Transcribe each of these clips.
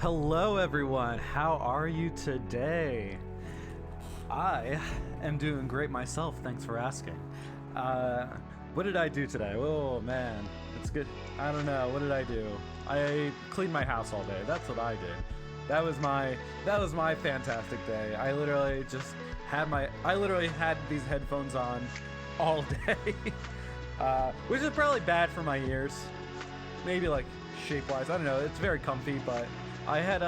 Hello, everyone. How are you today? I am doing great myself. Thanks for asking. What did I do today? Oh man, it's good. I don't know. What did I do? I cleaned my house all day. That's what I did. That was my fantastic day. I literally had these headphones on all day, which is probably bad for my ears. Maybe like shape-wise, I don't know. It's very comfy, but I had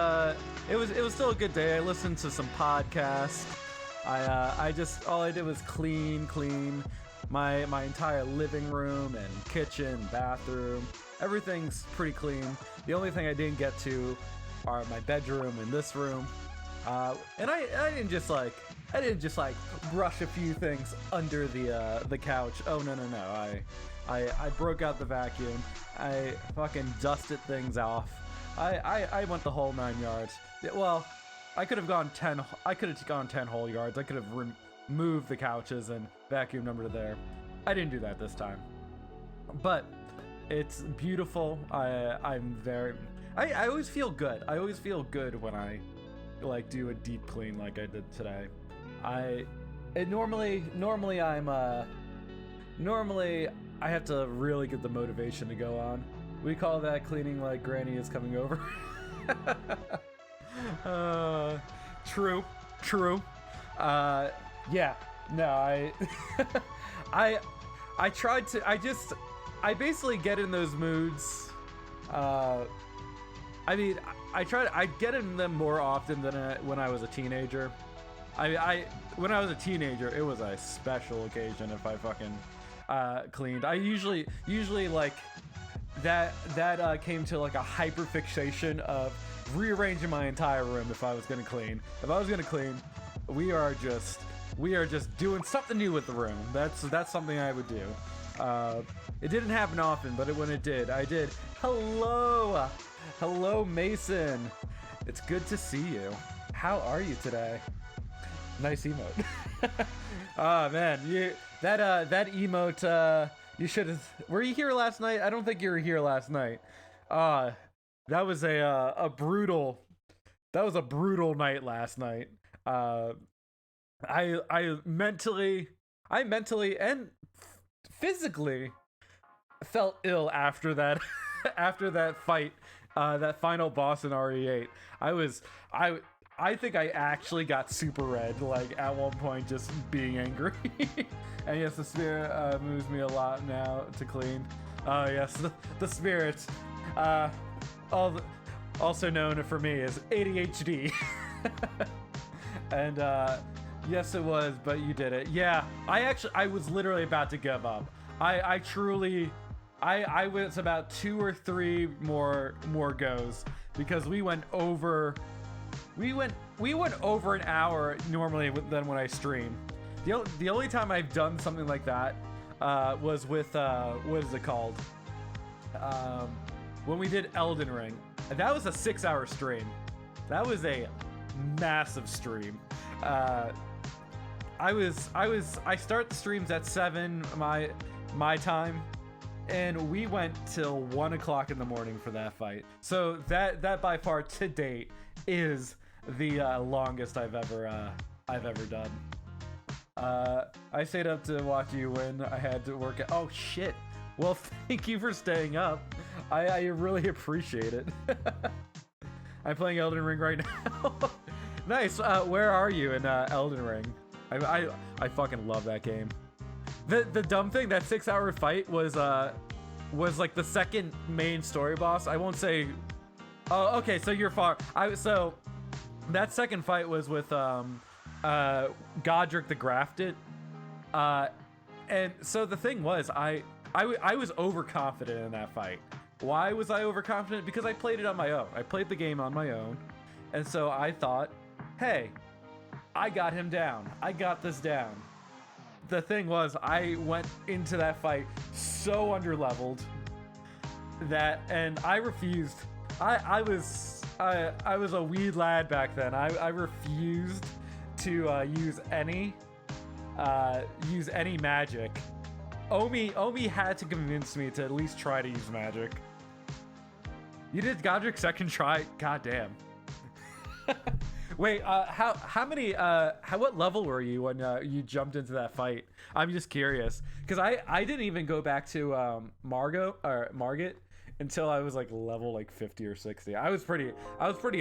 it was still a good day. I listened to some podcasts. All I did was clean my entire living room and kitchen, bathroom. Everything's pretty clean. The only thing I didn't get to are my bedroom and this room. And I didn't just like brush a few things under the couch. Oh no. I broke out the vacuum. I fucking dusted things off. I went the whole 9 yards. Well, I could have gone 10 whole yards. I could have removed the couches and vacuumed under there. I didn't do that this time. But it's beautiful. I always feel good. I always feel good when I like do a deep clean like I did today. Normally I have to really get the motivation to go on. We call that cleaning like Granny is coming over. True. Yeah. No, I tried to. I basically get in those moods. I mean, I get in them more often than when I was a teenager. When I was a teenager, it was a special occasion if I fucking cleaned. I usually like that came to like a hyperfixation of rearranging my entire room if I was gonna clean. If I was gonna clean, we are just doing something new with the room. That's something I would do. It didn't happen often, but when it did, I did. Hello, Mason. It's good to see you. How are you today? Nice emote. Oh man, that emote. You should have. Were you here last night? I don't think you were here last night. That was a brutal. That was a brutal night last night. I mentally and physically felt ill after that after that fight, that final boss in RE8. I think I actually got super red, like at one point, just being angry. And yes, the spirit moves me a lot now to clean. Yes, the spirit, also known for me as ADHD. And yes, it was, but you did it. Yeah, I was literally about to give up. I was about 2 or 3 more goes because we went over an hour normally than when I stream. The only time I've done something like that was with what is it called? When we did Elden Ring. That was a 6-hour stream. That was a massive stream. I start the streams at 7 my time, and we went till 1 o'clock in the morning for that fight. So that by far to date is the longest I've ever done. I stayed up to watch you win. I had to work at. Oh shit. Well, thank you for staying up. I really appreciate it. I'm playing Elden Ring right now. Nice. Where are you in Elden Ring? I fucking love that game. The dumb thing, that 6-hour fight was like the second main story boss. I won't say. Oh, okay. So you're far. So that second fight was with Godric the Grafted. And so the thing was, I was overconfident in that fight. Why was I overconfident? Because I played it on my own. I played the game on my own. And so I thought, hey, I got him down. I got this down. The thing was, I went into that fight so underleveled and I refused. I was a wee lad back then. I refused to use any magic. Omi had to convince me to at least try to use magic. You did Godric second try? God damn. Wait, what level were you when you jumped into that fight? I'm just curious because I didn't even go back to Margit until I was like level like 50 or 60. I was pretty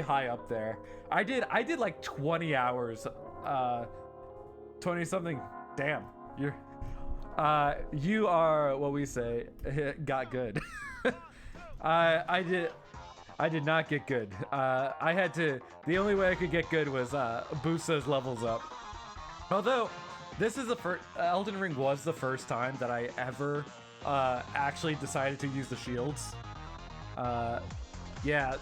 high up there. I did like 20 hours, 20 something. Damn, you are what we say got good. I did not get good. I had to. The only way I could get good was boost those levels up. Although, this is the first. Elden Ring was the first time that I ever actually decided to use the shields. Yeah.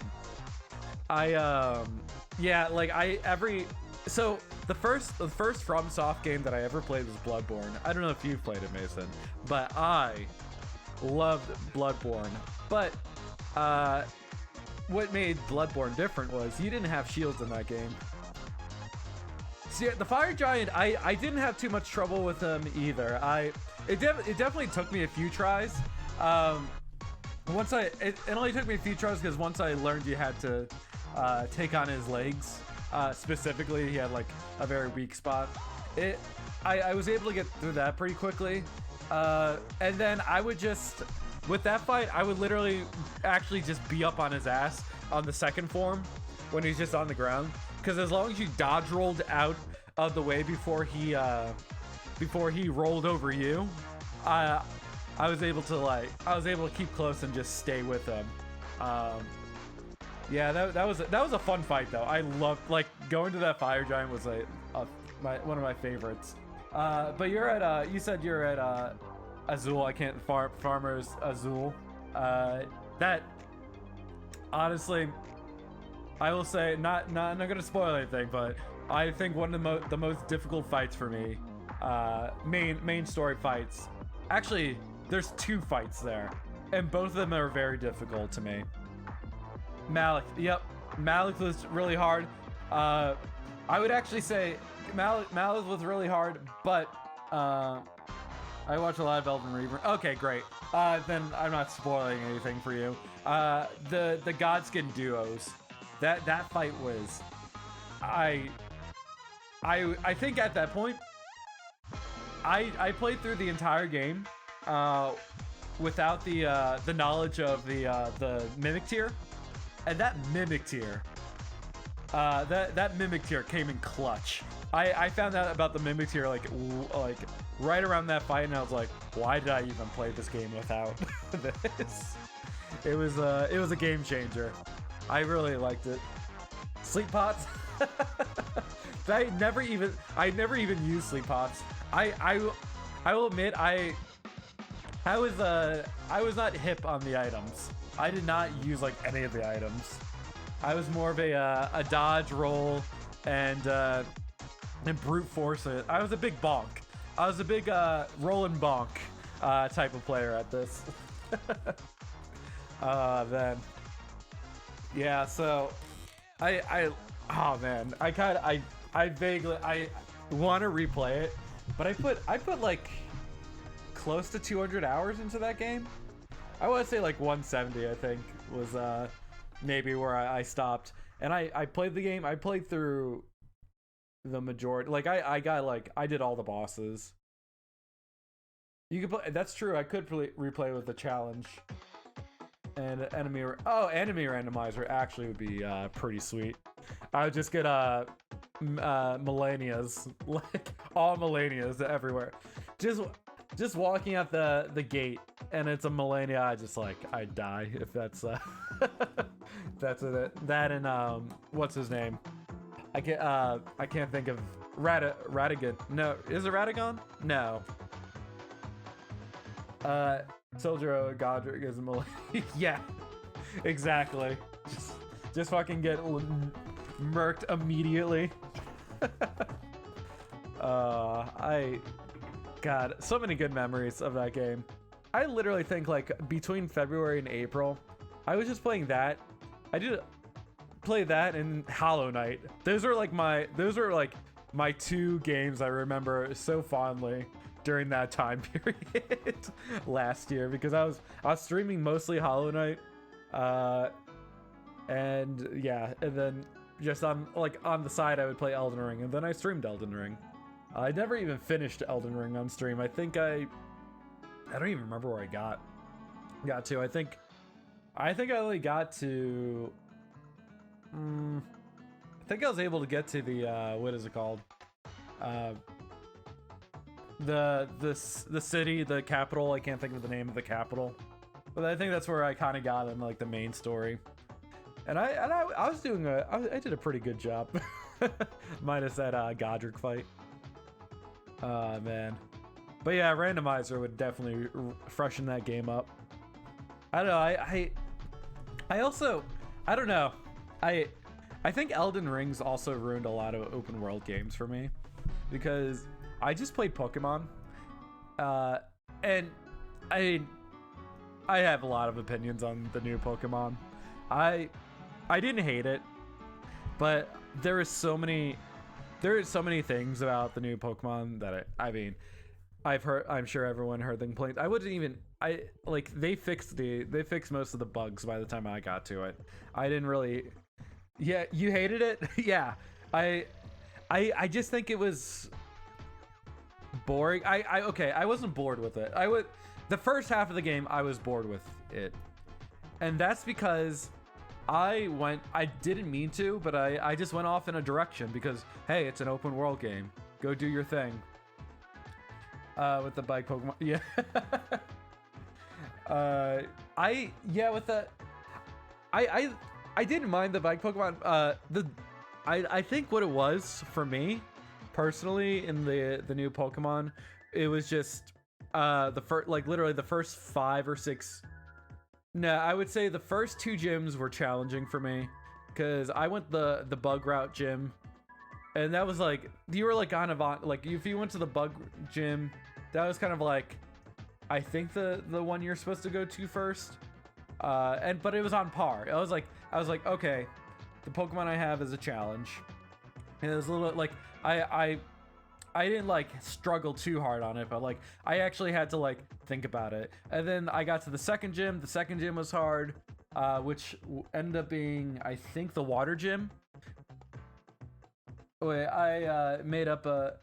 So the first FromSoft game that I ever played was Bloodborne. I don't know if you've played it, Mason, but I loved Bloodborne. But what made Bloodborne different was you didn't have shields in that game. See, the Fire Giant, I didn't have too much trouble with him either. It definitely took me a few tries. It only took me a few tries because once I learned you had to take on his legs. Specifically, he had like a very weak spot. I was able to get through that pretty quickly. And then I would just, with that fight, I would literally actually just be up on his ass on the second form when he's just on the ground. Because as long as you dodge rolled out of the way before he rolled over you, I was able to keep close and just stay with him. Yeah, that was a fun fight though. I loved going to that Fire Giant was one of my favorites. But you said you're at Azul. I can't Farmers Azul. That honestly, I will say not gonna spoil anything, but I think one of the most difficult fights for me, main story fights. Actually, there's 2 fights there, and both of them are very difficult to me. Malak, yep, Malak was really hard. I would actually say Malak was really hard, but I watch a lot of Elden Ring. Okay, great. Then I'm not spoiling anything for you. The Godskin duos, that fight was, I think at that point, I played through the entire game without the knowledge of the Mimic Tear. And that Mimic Tear, that Mimic Tear came in clutch. I found out about the Mimic Tear like right around that fight, and I was like, why did I even play this game without this? It was a game changer. I really liked it. Sleep pots. I never even used sleep pots. I will admit I was not hip on the items. I did not use like any of the items. I was more of a dodge roll and brute force it. I was a big bonk. I was a big roll and bonk type of player at this. Then yeah, so I vaguely want to replay it, but I put like close to 200 hours into that game. I want to say like 170, I think, was maybe where I stopped. And I played the game. I played through the majority. Like I did all the bosses. You could play. That's true. I could replay with the challenge. And enemy randomizer actually would be pretty sweet. I would just get Melanias, like all Melanias everywhere. Just walking out the gate and it's a Melania, I die if that's that's it. That and what's his name? I can't think of Radagon. No, is it Radagon? No. Soldier Godric is a Melania. Yeah, exactly. Just fucking get murked immediately. God, so many good memories of that game. I literally think like between February and April, I was just playing that. I did play that and Hollow Knight. Those are like my 2 games I remember so fondly during that time period last year, because I was streaming mostly Hollow Knight, and then just on the side I would play Elden Ring, and then I streamed Elden Ring. I never even finished Elden Ring on stream. I think I don't even remember where I got to. I think I only got to I think I was able to get to the what is it called? The city, the capital. I can't think of the name of the capital, but I think that's where I kind of got in like the main story. And I was doing I did a pretty good job, minus that Godric fight. Man, but yeah, randomizer would definitely freshen that game up. I don't know. I also I don't know. I think Elden Ring's also ruined a lot of open world games for me, because I just played Pokemon, and I have a lot of opinions on the new Pokemon. I didn't hate it, but there are so many things about the new Pokemon that I'm sure everyone heard the complaints. They fixed most of the bugs by the time I got to it. I didn't really. Yeah, you hated it? Yeah. I just think it was boring. I wasn't bored with it. The first half of the game I was bored with it. And that's because I didn't mean to, but I just went off in a direction because hey, it's an open world game. Go do your thing. With the bike Pokemon. Yeah. I didn't mind the bike Pokemon. I think what it was for me personally in the new Pokemon, it was just literally the first 5 or 6. No, I would say the first 2 gyms were challenging for me because I went the bug route gym, and that was like you were like on if you went to the bug gym, that was kind of like I think the one you're supposed to go to first. But it was on par. I was like, okay, the Pokemon I have is a challenge. And it was a little like I didn't like struggle too hard on it, but like I actually had to like think about it. And then I got to the second gym. The second gym was hard, which ended up being I think the water gym. Wait, I made up a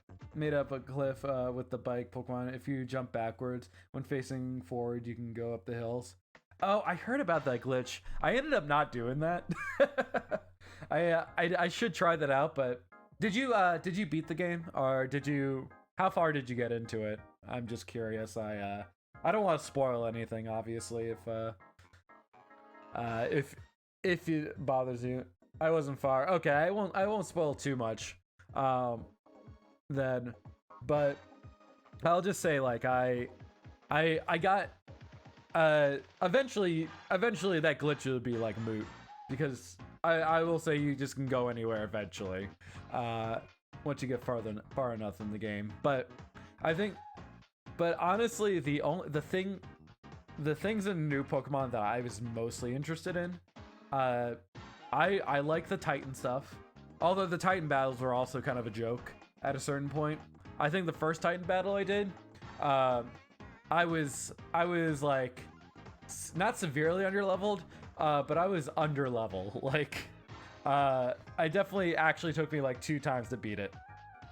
cliff with the bike Pokemon. If you jump backwards when facing forward, you can go up the hills. Oh, I heard about that glitch. I ended up not doing that. I should try that out, but did you beat the game, or how far did you get into it? I'm just curious. I don't want to spoil anything, obviously, if it bothers you. I wasn't far. Okay, I won't spoil too much. Then, but I'll just say like I got eventually that glitch will be like moot, because I will say you just can go anywhere eventually once you get far enough in the game. But honestly the things in new Pokemon that I was mostly interested in, I like the Titan stuff, although the Titan battles were also kind of a joke at a certain point. I think the first Titan battle I did, I was like not severely underleveled, but I was underlevel. Like, I definitely actually took me like 2 times to beat it.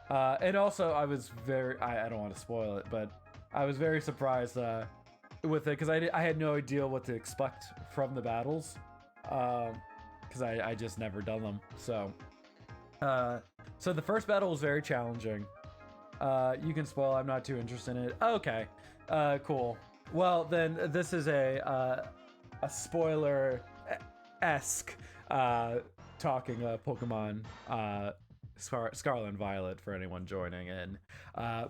And also I was I don't want to spoil it, but I was very surprised with it because I had no idea what to expect from the battles, because I just never done them. So the first battle was very challenging. You can spoil. I'm not too interested in it. Okay. Cool. Well, then this is a spoiler-esque talking Pokemon Scarlet and Violet for anyone joining in.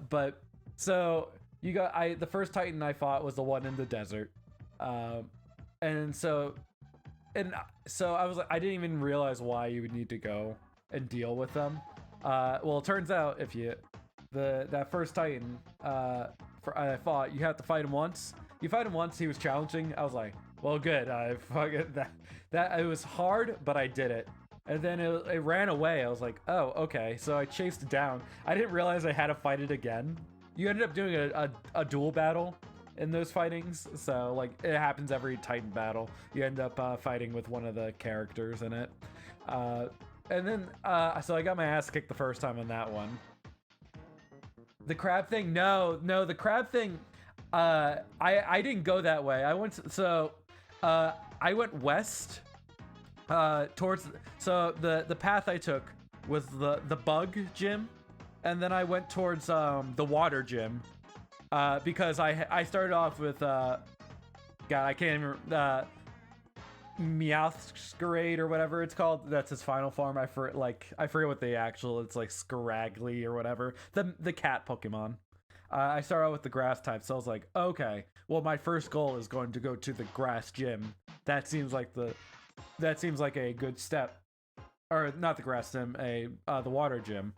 But so you got the first Titan I fought was the one in the desert, and so I was like, I didn't even realize why you would need to go and deal with them. Well, it turns out if you that first Titan I fought, you have to fight him once. You fight him once, he was challenging. I was like, well, good. I fucking that it was hard, but I did it. And then it ran away. I was like, oh, okay. So I chased it down. I didn't realize I had to fight it again. You ended up doing a dual battle in those fightings. So like it happens every Titan battle. You end up fighting with one of the characters in it. And then, so I got my ass kicked the first time on that one. The crab thing? No, the crab thing, I didn't go that way. I went, I went west, towards, so the path I took was the bug gym, and then I went towards, the water gym, because I started off with, God, I can't even, Meowscarade or whatever it's called. That's his final form. I forget what the actual. It's like Scraggly or whatever. The cat Pokemon. I started out with the grass type, so I was like, okay, well, my first goal is going to go to the grass gym. That seems like a good step, or not the grass gym, the water gym.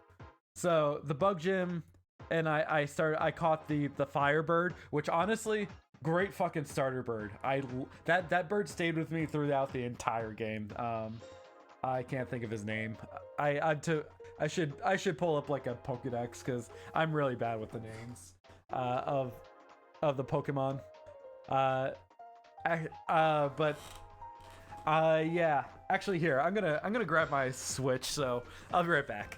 So the bug gym, and I caught the Firebird, which honestly, great fucking starter bird. That bird stayed with me throughout the entire game. I can't think of his name. I should pull up like a Pokedex because I'm really bad with the names of the Pokemon. Yeah. Actually, here I'm gonna grab my Switch. So I'll be right back.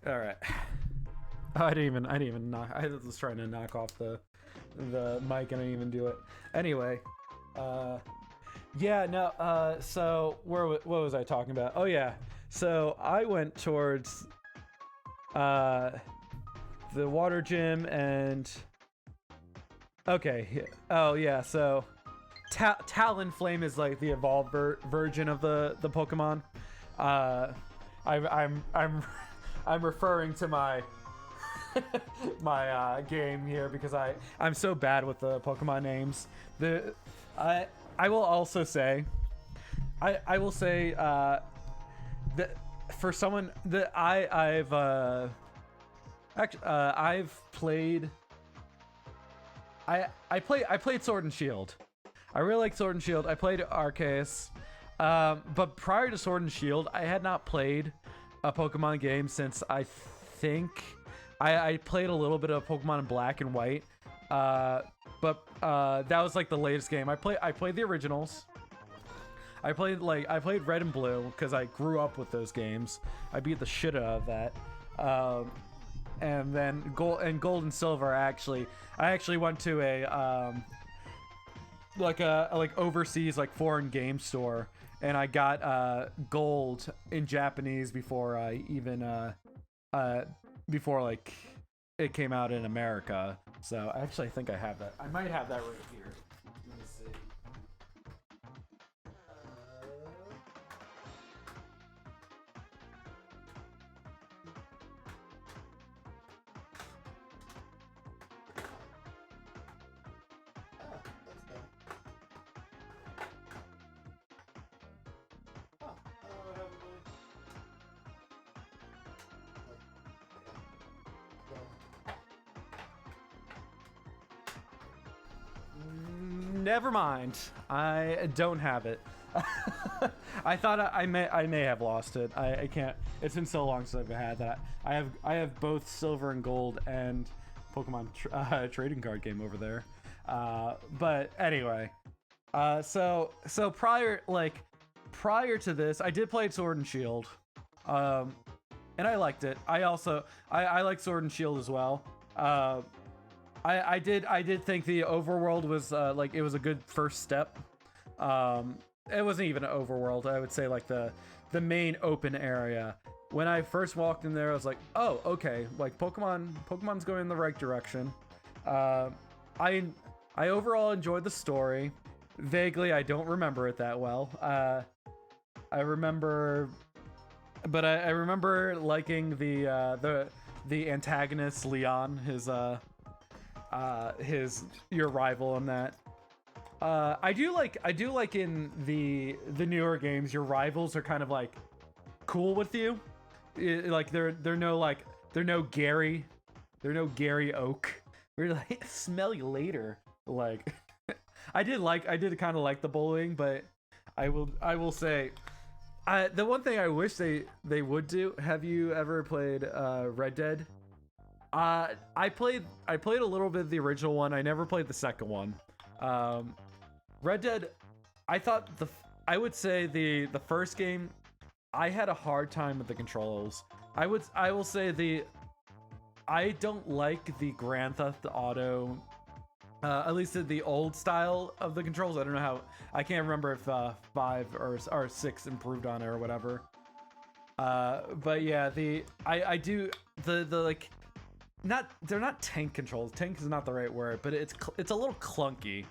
All right. Oh, I didn't even knock. I was trying to knock off the mic and I didn't even do it. Anyway, yeah, no. So what was I talking about? Oh yeah. So I went towards the water gym and okay. Oh yeah. So Talonflame is like the evolved version of the Pokemon. I'm referring to my my game here because I'm so bad with the Pokemon names. I will also say I will say that for someone that I've played I played Sword and Shield. I really like Sword and Shield. I played Arceus. But prior to Sword and Shield, I had not played a Pokemon game since I think I played a little bit of Pokemon Black and White, but that was like the latest game. I played the originals. I played Red and Blue because I grew up with those games. I beat the shit out of that. And then Gold and Silver. I actually went to a overseas foreign game store, and I got Gold in Japanese before I even before it came out in America. So I think I have that. I might have that right here. Let me see. Never mind. I don't have it. I thought I may have lost it. I can't. It's been so long since I've had that. I have both Silver and Gold and Pokemon trading card game over there. But anyway, so prior to this, I did play Sword and Shield, and I liked it. I like Sword and Shield as well. I did think the overworld was it was a good first step. It wasn't even an overworld. I would say the main open area. When I first walked in there, I was like, oh, okay, Pokemon's going in the right direction. I overall enjoyed the story. Vaguely, I don't remember it that well. I remember liking the antagonist Leon, your rival in that. I do like in the newer games, your rivals are kind of like cool with you. Like they're no Gary, they're no Gary Oak. We're like smell you later. Like I did kind of like the bullying, but I will say, the one thing I wish they would do. Have you ever played Red Dead? I played a little bit of the original one. I never played the second one. Red Dead, I thought I would say the first game, I had a hard time with the controls. I will say I don't like the Grand Theft Auto, at least the old style of the controls. I don't know how, I can't remember if 5 or 6 improved on it or whatever. But yeah, I do the like, not, they're not tank controls. Tank is not the right word, but it's a little clunky,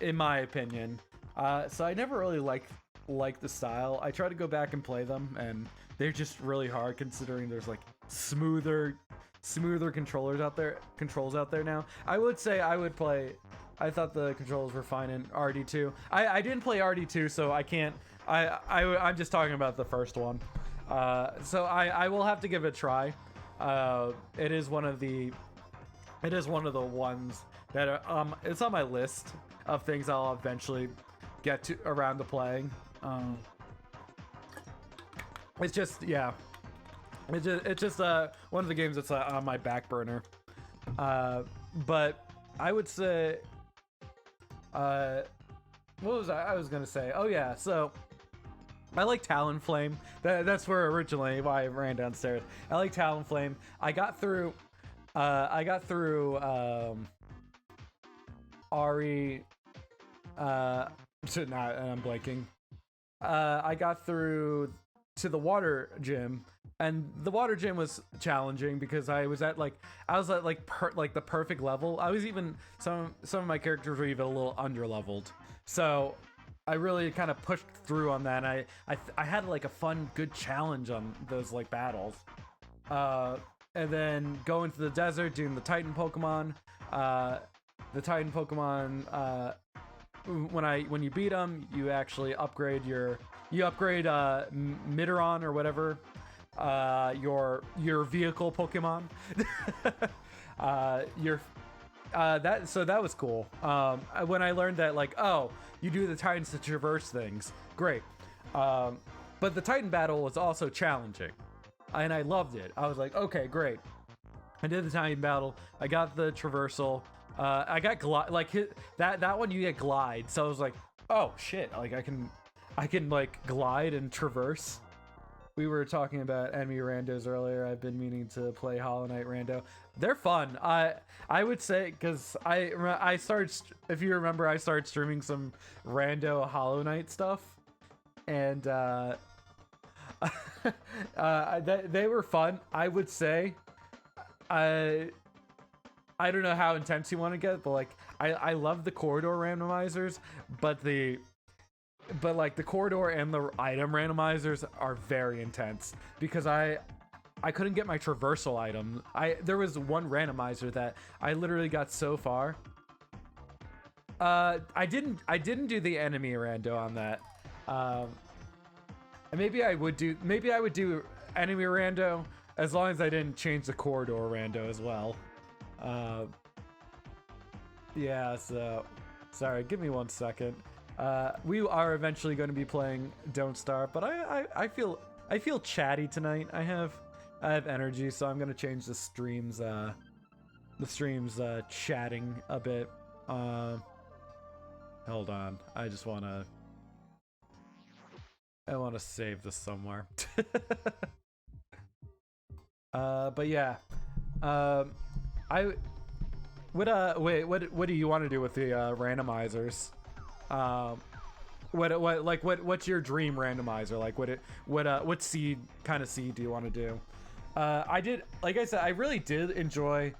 in my opinion. So I never really liked the style. I try to go back and play them, and they're just really hard considering there's like smoother controls out there now. I would say I thought the controls were fine in RD2. I didn't play RD2, so I can't. I'm just talking about the first one. So I will have to give it a try. It is one of the ones that are, it's on my list of things I'll eventually get to around to playing. It's just, yeah, it's just one of the games that's on my back burner. But I would say, what was I was gonna say? Oh yeah, so I like Talonflame. That's where originally why I ran downstairs. I like Talonflame. I got through Ari. I'm blanking. I got through to the water gym, and the water gym was challenging because I was at the perfect level. I was even some of my characters were even a little underleveled. So I really kind of pushed through on that. And I had like a fun, good challenge on those like battles. And then going to the desert, doing the Titan Pokemon. The Titan Pokemon, when you beat them, you actually upgrade Midron or whatever, your vehicle Pokemon. That was cool. When I learned that, like, oh, you do the Titans to traverse things, great. But the Titan battle was also challenging, and I loved it. I was like, okay, great. I did the Titan battle. I got the traversal. I got glide, like that one you get glide. So I was like, oh shit, like I can like glide and traverse. We were talking about enemy randos earlier. I've been meaning to play Hollow Knight rando. They're fun. I would say, because I started, if you remember, I started streaming some rando Hollow Knight stuff, and they were fun. I would say, I don't know how intense you want to get, but like I love the corridor randomizers, but the corridor and the item randomizers are very intense because I couldn't get my traversal item. There was one randomizer that I literally got so far. I didn't do the enemy rando on that. Maybe I would do enemy rando as long as I didn't change the corridor rando as well. Yeah, so sorry, give me 1 second. We are eventually going to be playing Don't Starve, but I feel chatty tonight. I have energy, so I'm gonna change the streams chatting a bit. Hold on, I wanna save this somewhere. But yeah, what do you want to do with the randomizers? What's your dream randomizer? Like what kind of seed do you want to do? Like I said, I really did enjoy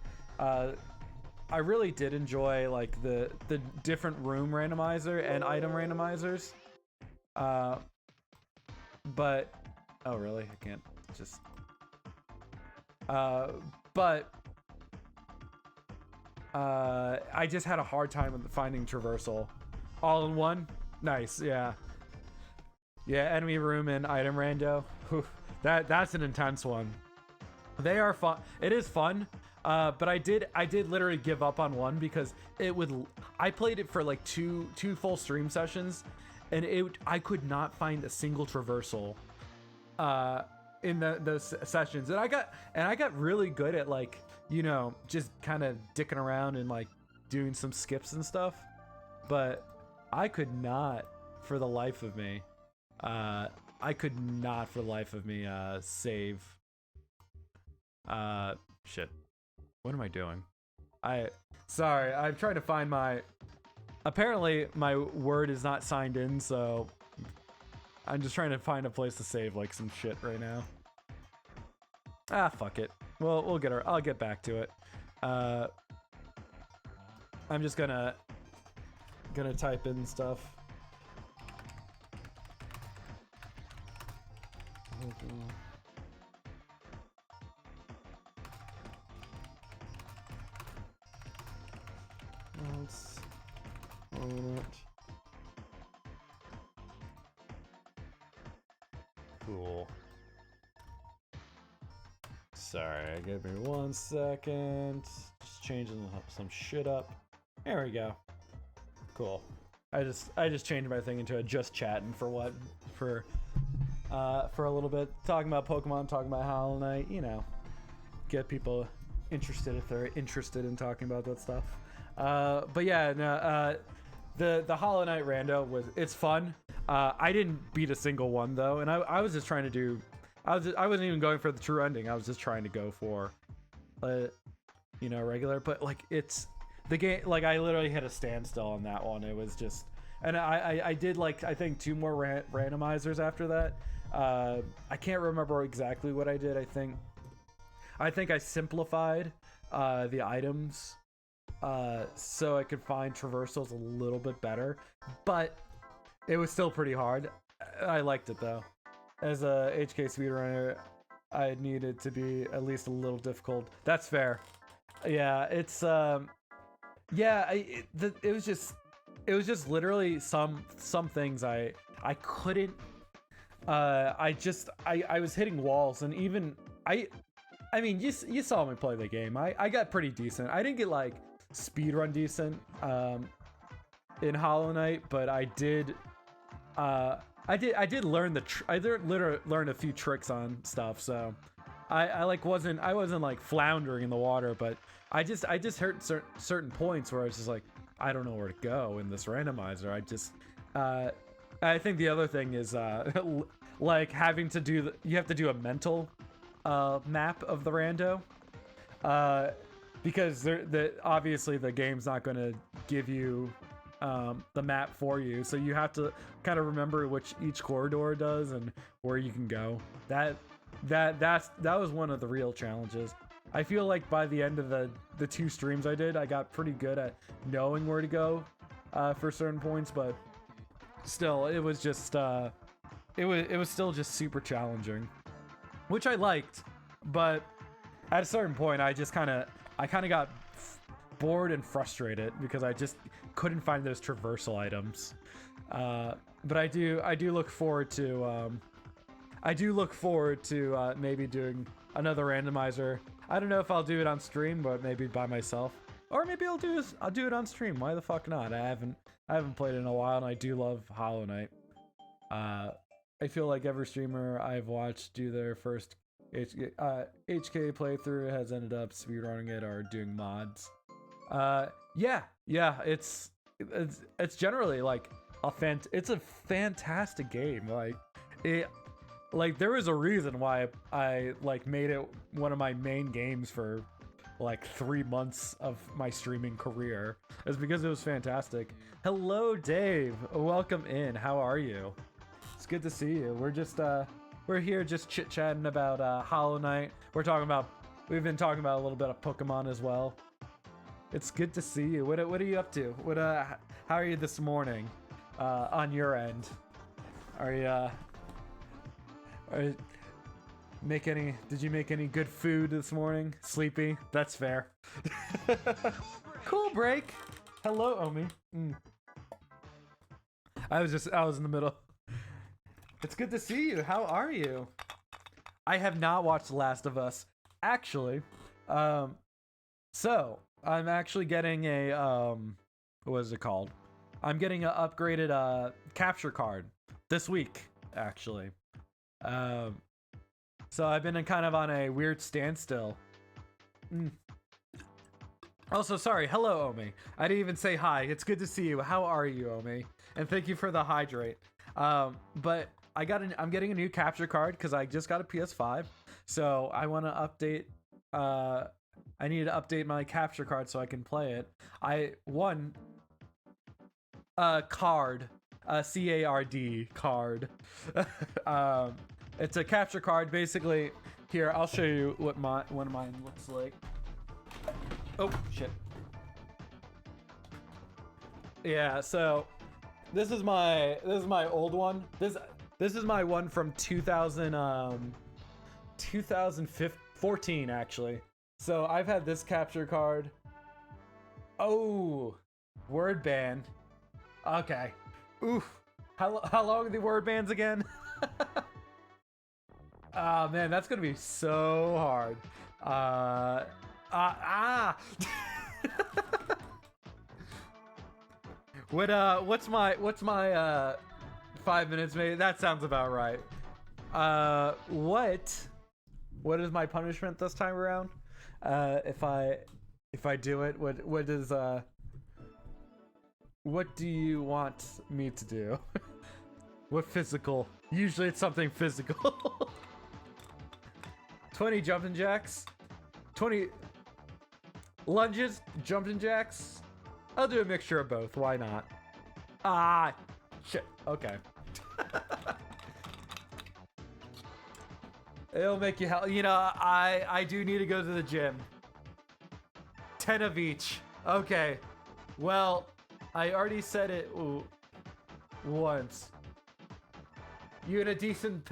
like the different room randomizer and item randomizers. But oh really? I can't just but I just had a hard time with finding traversal. All in one? Nice, yeah. Yeah, enemy room and item rando. That's an intense one. They are fun. It is fun. But I did literally give up on one because I played it for like two full stream sessions, and I could not find a single traversal in those sessions. And I got really good at, like, you know, just kind of dicking around and like doing some skips and stuff. But I could not for the life of me save. Shit. What am I doing? Sorry, I'm trying to find apparently my word is not signed in, so I'm just trying to find a place to save like some shit right now. Fuck it. I'll get back to it. I'm just gonna type in stuff. Let's own it. Cool. Sorry, give me 1 second. Just changing some shit up. There we go. Cool. I just changed my thing into a just chatting for a little bit, talking about Pokemon, talking about Hollow Knight, you know, get people interested if they're interested in talking about that stuff. But yeah, no, the Hollow Knight rando it's fun. I didn't beat a single one though, and I was just trying to do, I wasn't even going for the true ending. I was just trying to go for, you know, regular. But like it's the game, like I literally hit a standstill on that one. It was just, and I did like I think 2 more randomizers after that. I can't remember exactly what I did. I think I simplified the items so I could find traversals a little bit better, but it was still pretty hard. I liked it though. As a HK speedrunner, I needed to be at least a little difficult. That's fair. Yeah, it's yeah, it was just literally some things I couldn't. I was hitting walls, and even I mean, you saw me play the game. I got pretty decent. I didn't get like speedrun decent in Hollow Knight, but I did learn I literally learned a few tricks on stuff. So I wasn't like floundering in the water, but I just hurt certain points where I was just like, I don't know where to go in this randomizer. I think the other thing is like having to do you have to do a mental map of the rando, because obviously the game's not going to give you the map for you, so you have to kind of remember which each corridor does and where you can go. That was one of the real challenges. I feel like by the end of the 2 streams I did, I got pretty good at knowing where to go for certain points, but still, it was just it was still just super challenging, which I liked. But at a certain point, I kind of got bored and frustrated because I just couldn't find those traversal items. But I do look forward to maybe doing another randomizer. I don't know if I'll do it on stream, but maybe by myself, or maybe I'll do it on stream. Why the fuck not? I haven't played it in a while, and I do love Hollow Knight. I feel like every streamer I've watched do their first HK playthrough has ended up speedrunning it or doing mods. Yeah, it's generally like it's a fantastic game. Like there was a reason why I like made it one of my main games for like 3 months of my streaming career. It's because it was fantastic. Hello, Dave. Welcome in. How are you? It's good to see you. We're here just chit-chatting about Hollow Knight. We've been talking about a little bit of Pokemon as well. It's good to see you. What are you up to? How are you this morning on your end? Did you make any good food this morning? Sleepy? That's fair. Cool break. Hello, Omi. I was in the middle. It's good to see you. How are you? I have not watched The Last of Us, actually. So I'm actually getting a what is it called? I'm getting an upgraded capture card this week, actually. So I've been kind of on a weird standstill. Also, sorry. Hello, Omi. I didn't even say hi. It's good to see you. How are you, Omi? And thank you for the hydrate. But I'm getting a new capture card because I just got a PS5. So I want to update. I need to update my capture card so I can play it. I won a card, a CARD card. It's a capture card, basically. Here, I'll show you what one of mine looks like. Oh shit. Yeah, so this is my old one. This is my one from 2014 actually. So I've had this capture card. Oh, word ban. Okay. Oof. How long are the word bans again? Oh man, that's gonna be so hard. What's my 5 minutes maybe? That sounds about right. What is my punishment this time around? If I do it, what do you want me to do? What physical? Usually it's something physical. 20 jumping jacks, 20 lunges, jumping jacks. I'll do a mixture of both. Why not? Ah, shit. Okay. It'll make you You know, I do need to go to the gym. 10 of each. Okay. Well, I already said it once. You in a decent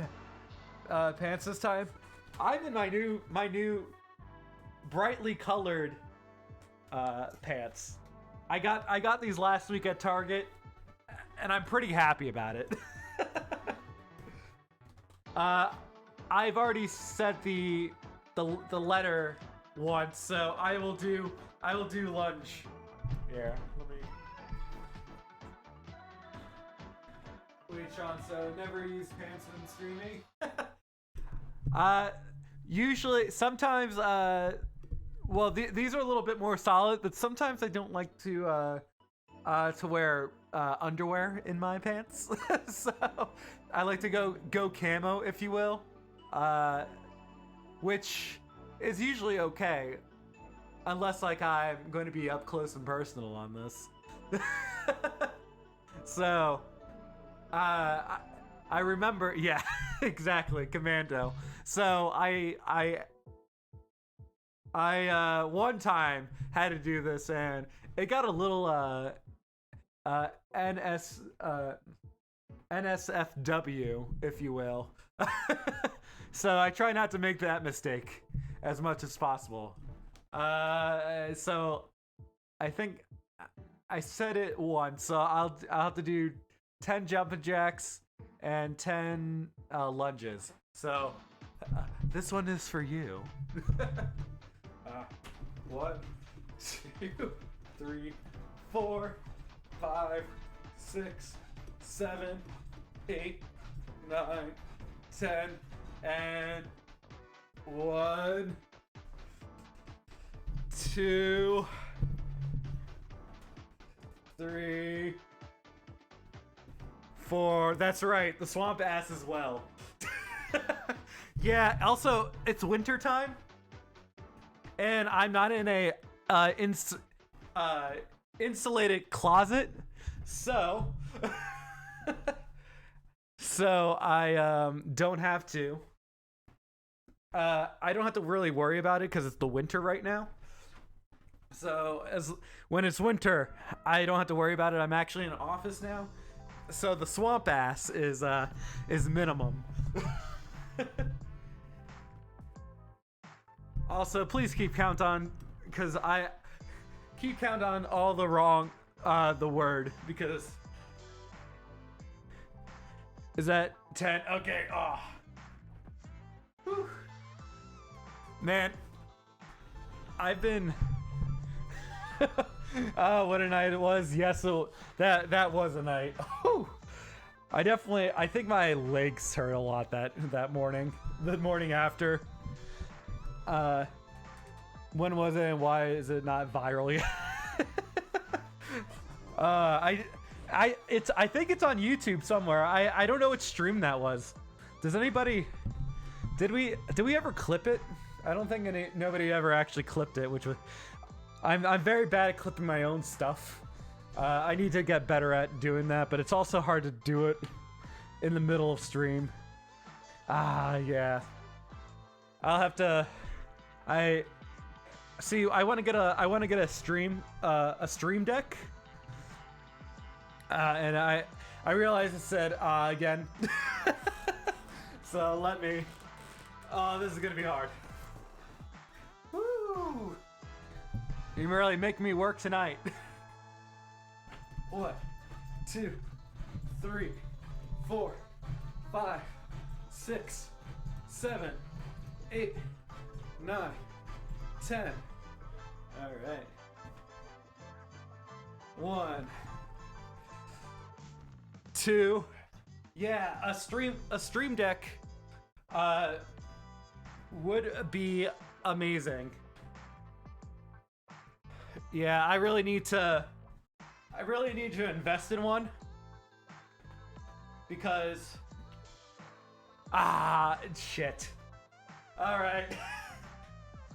pants this time? I'm in my new brightly colored pants. I got these last week at Target, and I'm pretty happy about it. I've already said the letter once, so I will do lunge. Here, let me. Wait, Sean. So never use pants when streaming. Usually, sometimes, well, these are a little bit more solid, but sometimes I don't like to wear underwear in my pants. So I like to go camo, if you will, which is usually okay, unless like I'm going to be up close and personal on this. So, I remember, yeah, exactly, commando. So I one time had to do this, and it got a little NSFW, if you will. So I try not to make that mistake as much as possible. So I think I said it once, so I'll have to do 10 jumping jacks and 10 lunges. So this one is for you. 1, 2, 3, 4, 5, 6, 7, 8, 9, 10, and 1, 2, 3, 4. That's right, the swamp ass as well. Yeah, also, it's winter time, and I'm not in a insulated closet, so I don't have to. I don't have to really worry about it because it's the winter right now. So when it's winter, I don't have to worry about it. I'm actually in an office now, so the swamp ass is minimum. Also, please keep count on, because keep count on all the wrong, the word, because... Is that 10? Okay, Whew. Man, I've been... Oh, what a night it was. Yes, that was a night. Whew. I think my legs hurt a lot that morning. The morning after. When was it and why is it not viral yet? I think it's on YouTube somewhere. I don't know which stream that was. Does anybody... Did we ever clip it? I don't think nobody ever actually clipped it, which was... I'm very bad at clipping my own stuff. I need to get better at doing that, but it's also hard to do it in the middle of stream. Yeah. I'll have to... I want to get a stream deck. And I realized it said again. So let me... Oh, this is gonna be hard. Woo! You really make me work tonight. 1, 2, 3, 4, 5, 6, 7, 8, 9, 10. All right. 1, 2. Yeah, a stream deck would be amazing. Yeah, I really need to invest in one because shit. All right.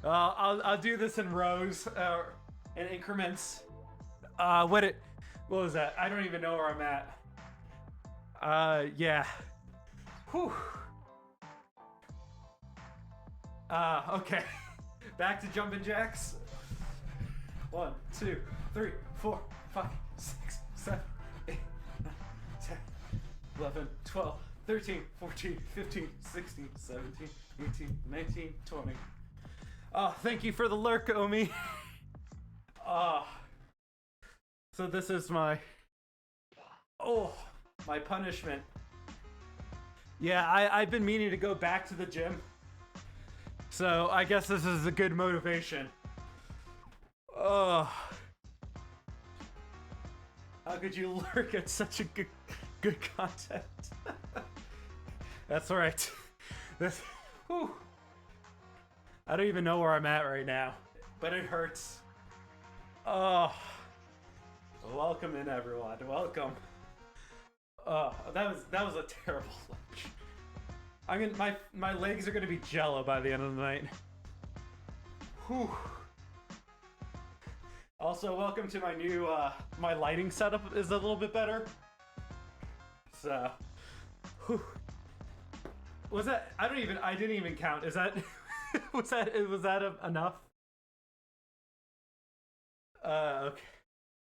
I'll do this in rows in increments. What was that? I don't even know where I'm at. Yeah. Whew. Okay. Back to jumping jacks. 1, 2, 3, 4, 5, 6, 7, 8, 9, 10, 11, 12, 13, 14, 15, 16, 17, 18, 19, 20. Oh, thank you for the lurk, Omi. So this is my punishment. Yeah, I've been meaning to go back to the gym. So I guess this is a good motivation. How could you lurk at such a good content? That's right. Whew. I don't even know where I'm at right now, but it hurts. Welcome in, everyone. Welcome. That was a terrible lunch. My legs are gonna be jello by the end of the night. Whew. Also, welcome to my new, my lighting setup is a little bit better. So, whew. Was that, I didn't even count. Is that, was that enough? Okay.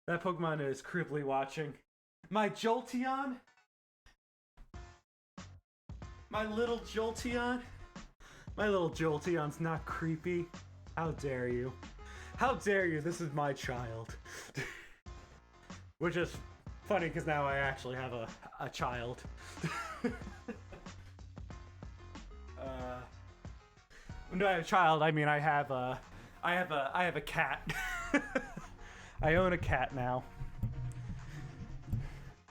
That Pokemon is creepily watching. My Jolteon? My little Jolteon? My little Jolteon's not creepy. How dare you? How dare you? This is my child. Which is funny because now I actually have a child. When I have a child, I mean I have a cat. I own a cat now.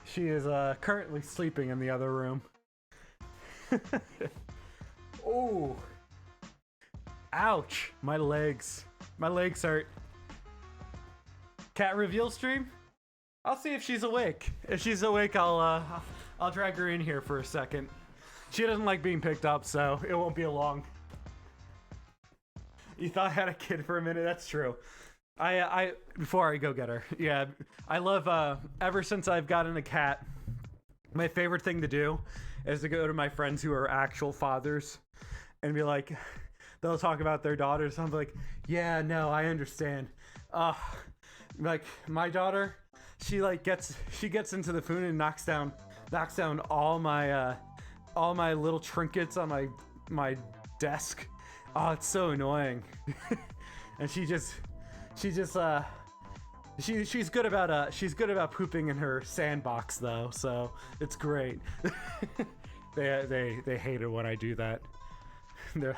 She is currently sleeping in the other room. Oh. Ouch. My legs hurt. Cat reveal stream? I'll see if she's awake. If she's awake, I'll drag her in here for a second. She doesn't like being picked up, so it won't be long. You thought I had a kid for a minute? That's true. Before I go get her. Yeah, I love, ever since I've gotten a cat, my favorite thing to do is to go to my friends who are actual fathers and be like, they'll talk about their daughters. I'm like, yeah, no, I understand. Like my daughter, she gets into the food and knocks down all my little trinkets on my desk. Oh, it's so annoying. And she just She's good about pooping in her sandbox though, so it's great. They hate it when I do that. But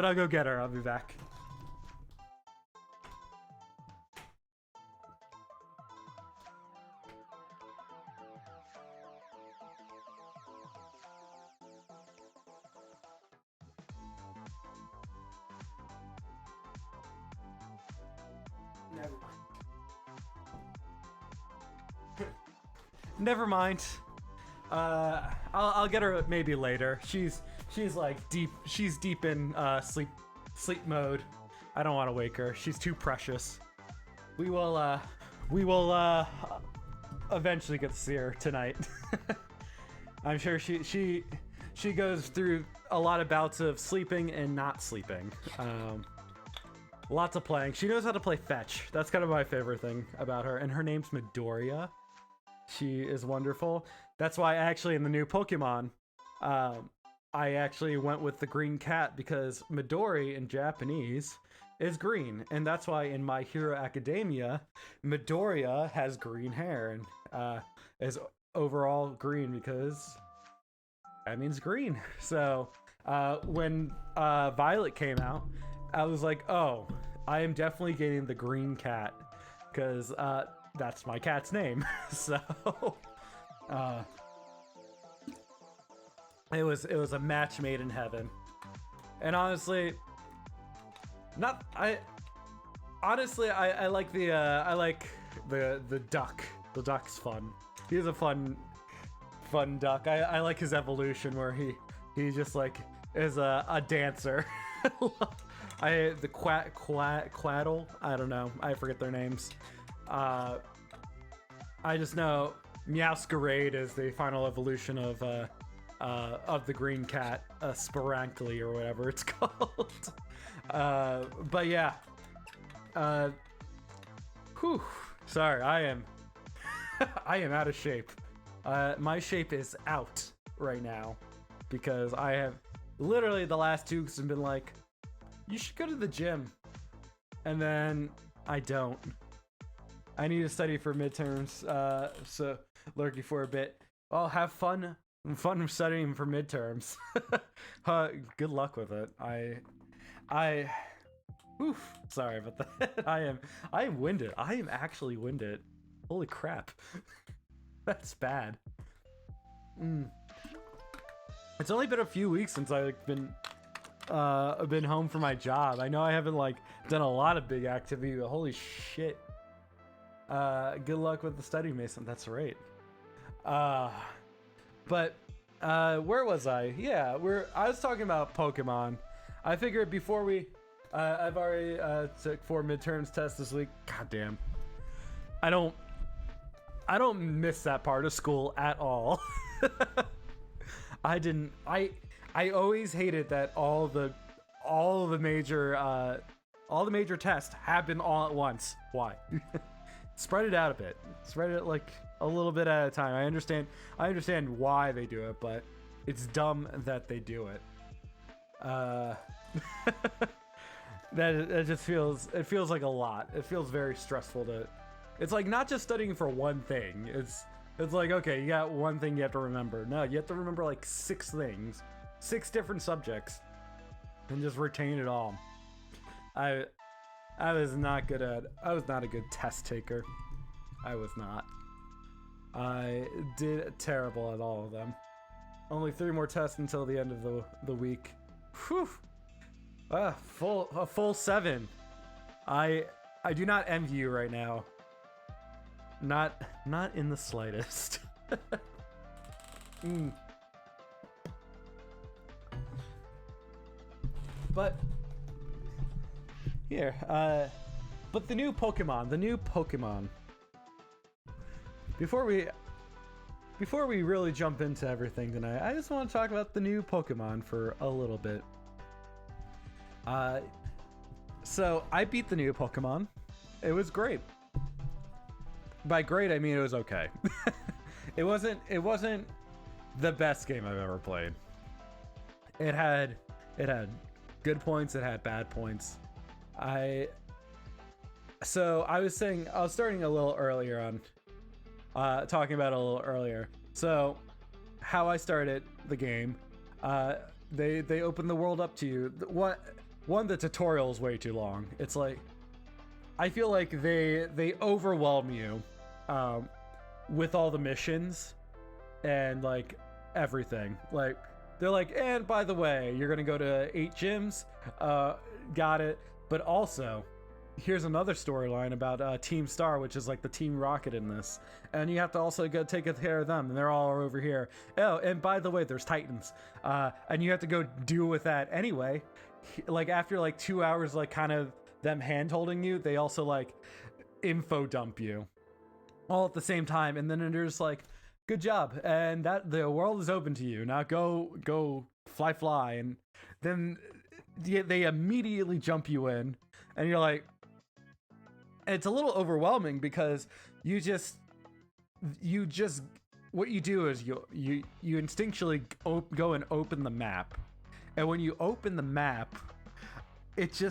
I'll go get her. I'll be back. Never mind. I'll get her maybe later. She's like deep. She's deep in sleep mode. I don't want to wake her. She's too precious. We will eventually get to see her tonight. I'm sure she goes through a lot of bouts of sleeping and not sleeping. Lots of playing. She knows how to play fetch. That's kind of my favorite thing about her. And her name's Midoriya. She is wonderful. That's why actually in the new Pokemon, I actually went with the green cat because Midori in Japanese is green. And that's why in My Hero Academia, Midoriya has green hair and is overall green because that means green. So when Violet came out, I was like, oh, I am definitely getting the green cat because that's my cat's name. So it was a match made in heaven. And honestly, I like the duck. The duck's fun. He's a fun duck. I like his evolution where he just like is a dancer. The Quaddle, I don't know. I forget their names. I just know Meowscarade is the final evolution of the green cat, Spirankly or whatever it's called. But yeah. Whew. Sorry, I am out of shape. My shape is out right now because I have literally the last 2 weeks have been like, you should go to the gym. And then I don't. I need to study for midterms, so lurking for a bit. I'll have fun studying for midterms. Good luck with it. Oof, sorry about that. I am winded. I am actually winded. Holy crap. That's bad. It's only been a few weeks since I've been home from my job. I know I haven't done a lot of big activity, but holy shit. Good luck with the study, Mason. That's right. But where was I? Yeah, I was talking about Pokemon. I figured before I've already took 4 midterms tests this week. God damn. I don't miss that part of school at all. I always hated that all the major tests happen all at once. Why? Spread it out a bit. Spread it a little bit at a time. I understand why they do it, but it's dumb that they do it. That just feels like a lot. It feels very stressful it's like not just studying for one thing. It's like, okay, you got one thing you have to remember. No, you have to remember 6 things, 6 different subjects, and just retain it all. I was not a good test taker. I was not. I did terrible at all of them. Only 3 more tests until the end of the week. Whew. A full 7. I do not envy you right now. Not in the slightest. But here, but the new Pokemon. Before we really jump into everything tonight, I just want to talk about the new Pokemon for a little bit. So I beat the new Pokemon. It was great. By great, I mean it was okay. It wasn't the best game I've ever played. It had good points, it had bad points. So I was starting a little earlier on, talking about it a little earlier. So how I started the game, they open the world up to you. The tutorial is way too long. It's like, I feel like they overwhelm you, with all the missions and like everything. Like they're like, and by the way, you're gonna go to 8 gyms. Got it. But also, here's another storyline about Team Star, which is like the Team Rocket in this, and you have to also go take care of them, and they're all over here. Oh, and by the way, there's Titans, and you have to go deal with that anyway. Like after like 2 hours, like kind of them hand holding you, they also like info dump you all at the same time, and then they're just like, good job, and that the world is open to you now. Go fly, and then they immediately jump you in, and you're like, it's a little overwhelming because you just what you do is you instinctually go and open the map, and when you open the map, it's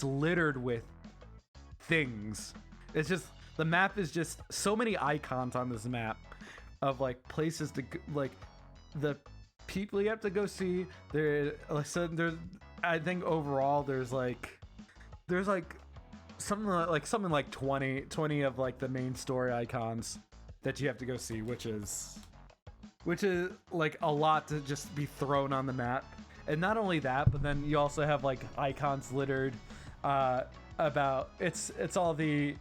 littered with things. It's just, the map is just so many icons on this map of like places to like the people you have to go see. There's I think overall there's something like 20 of like the main story icons that you have to go see, which is like a lot to just be thrown on the map. And not only that, but then you also have like icons littered about it's all the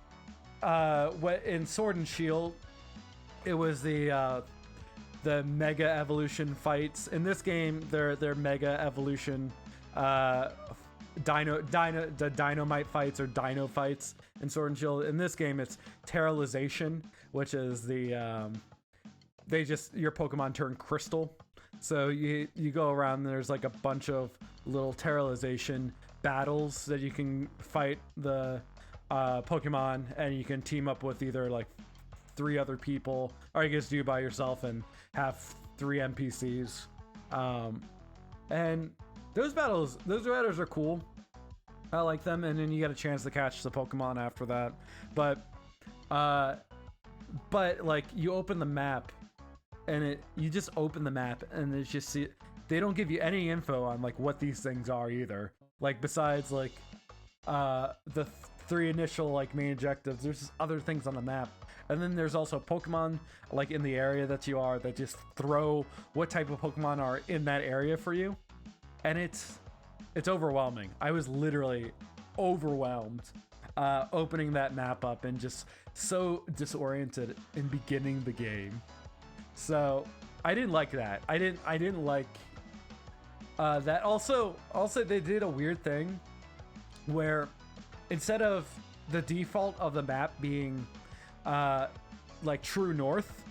what in Sword and Shield, it was the Mega Evolution fights. In this game, they're Mega Evolution dynamite fights or dino fights in Sword and Shield. In this game, it's Terralization, which is the your Pokemon turn crystal. So you go around and there's like a bunch of little Terralization battles that you can fight the Pokemon, and you can team up with either like 3 other people, or you can just do it by yourself and have 3 NPCs. And those battles are cool. I like them, and then you get a chance to catch the Pokemon after that. But like you open the map, and you just open the map, and it's just they don't give you any info on like what these things are either. Like besides like the 3 initial like main objectives, there's just other things on the map. And then there's also Pokemon like in the area that you are that just throw what type of Pokemon are in that area for you. And it's overwhelming. I was literally overwhelmed opening that map up and just so disoriented in beginning the game. So I didn't like that. I didn't like that. Also they did a weird thing where instead of the default of the map being like true north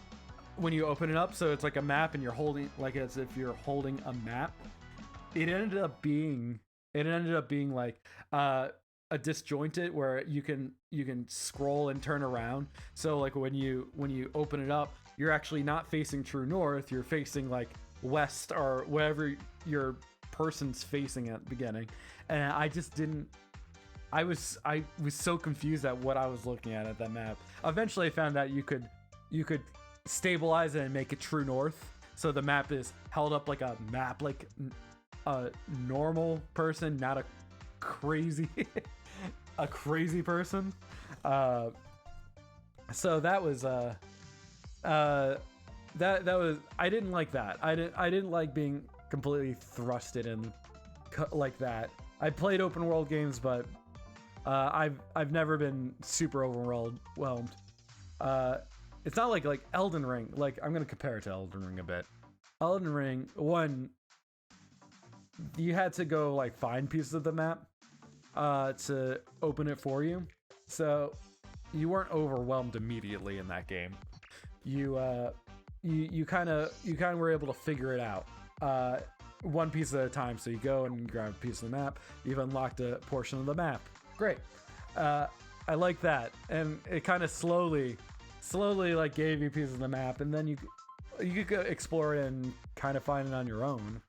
when you open it up, so it's like a map and you're holding like as if you're holding a map, it ended up being like a disjointed where you can scroll and turn around. So like when you open it up, you're actually not facing true north, you're facing like west or wherever your person's facing at the beginning. And I was so confused at what I was looking at that map. Eventually I found out you could stabilize it and make it true north, so the map is held up like a map, like a normal person, not a crazy a crazy person. So that was that was, I didn't like that. I didn't like being completely thrusted in like that. I played open world games, but I've never been super overwhelmed. It's not like Elden Ring. Like I'm gonna compare it to Elden Ring a bit. Elden Ring, one, you had to go like find pieces of the map to open it for you, so you weren't overwhelmed immediately in that game. You kind of were able to figure it out one piece at a time. So you go and grab a piece of the map, you've unlocked a portion of the map. Great. I like that, and it kind of slowly like gave you pieces of the map, and then you could go explore it and kind of find it on your own,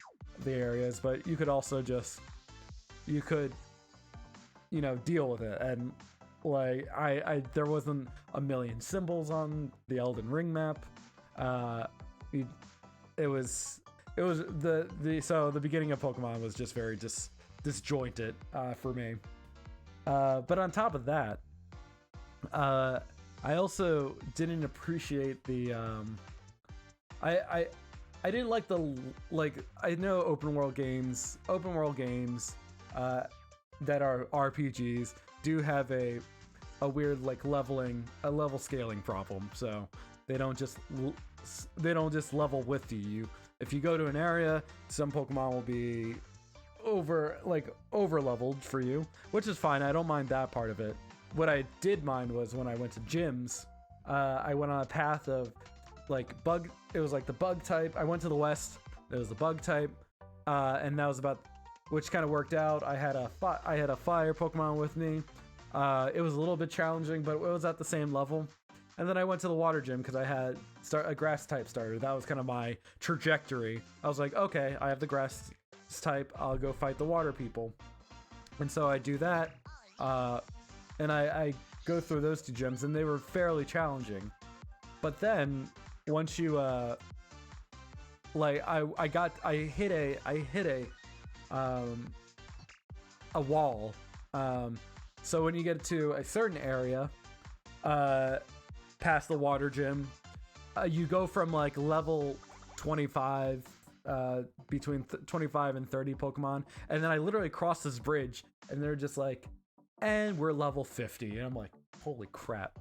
the areas. But you could also deal with it. And like I there wasn't a million symbols on the Elden Ring map. It was the beginning of Pokemon was just very disjointed for me. But on top of that, I also didn't appreciate the I didn't like I know open world games that are RPGs do have a weird level scaling problem. So they don't just level with you. If you go to an area, some Pokemon will be over leveled for you, which is fine. I don't mind that part of it. What I did mind was when I went to gyms, I went on a path of bug. It was the bug type. I went to the west. It was the bug type, and that was which kind of worked out. I had a fire Pokemon with me. It was a little bit challenging, but it was at the same level. And then I went to the water gym because I had a grass type starter. That was kind of my trajectory. I was like, okay, I have the grass type. I'll go fight the water people. And so I do that. And I go through those two gyms, and they were fairly challenging. But then once you I hit a wall. So when you get to a certain area, past the water gym, you go from level 25, between 25 and 30 Pokemon, and then I literally crossed this bridge, and they're just and we're level 50, and I'm like, holy crap.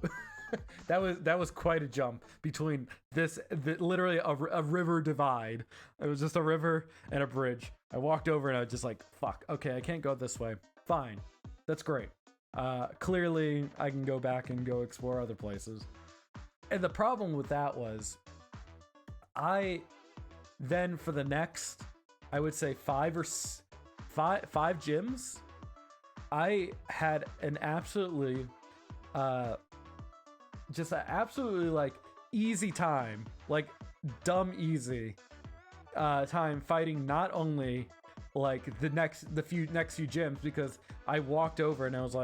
that was quite a jump between literally a river divide. It was just a river and a bridge. I walked over and I was just like, fuck, okay, I can't go this way. Fine, that's great. Clearly I can go back and go explore other places. And the problem with that was, then for the next, I would say five gyms, I had an absolutely easy time, dumb easy time fighting not only the next few gyms, because I walked over and I was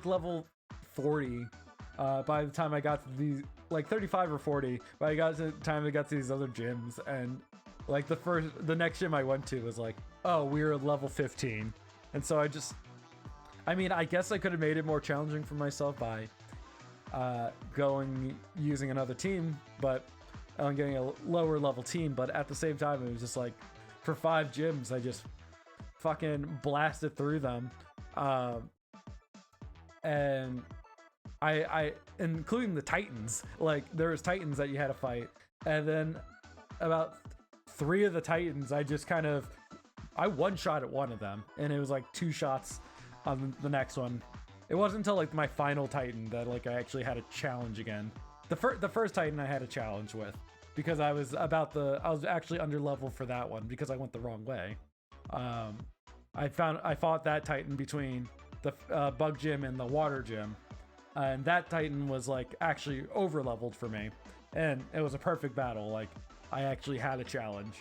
level 40 by the time I got to these 35 or 40 by the time I got to these other gyms. And the next gym I went to was oh, we were level 15. And so I guess I could have made it more challenging for myself by using another team, but I'm getting a lower level team. But at the same time, it was just for 5 gyms, I just fucking blasted through them. And I including the Titans, there was Titans that you had to fight, and then about 3 of the Titans, I one-shot at one of them, and it was 2 shots on the next one. It wasn't until my final Titan that I actually had a challenge again. The first Titan I had a challenge with, because I was actually under level for that one because I went the wrong way. I fought that Titan between the bug gym and the water gym, and that Titan was actually over leveled for me, and it was a perfect battle. I actually had a challenge,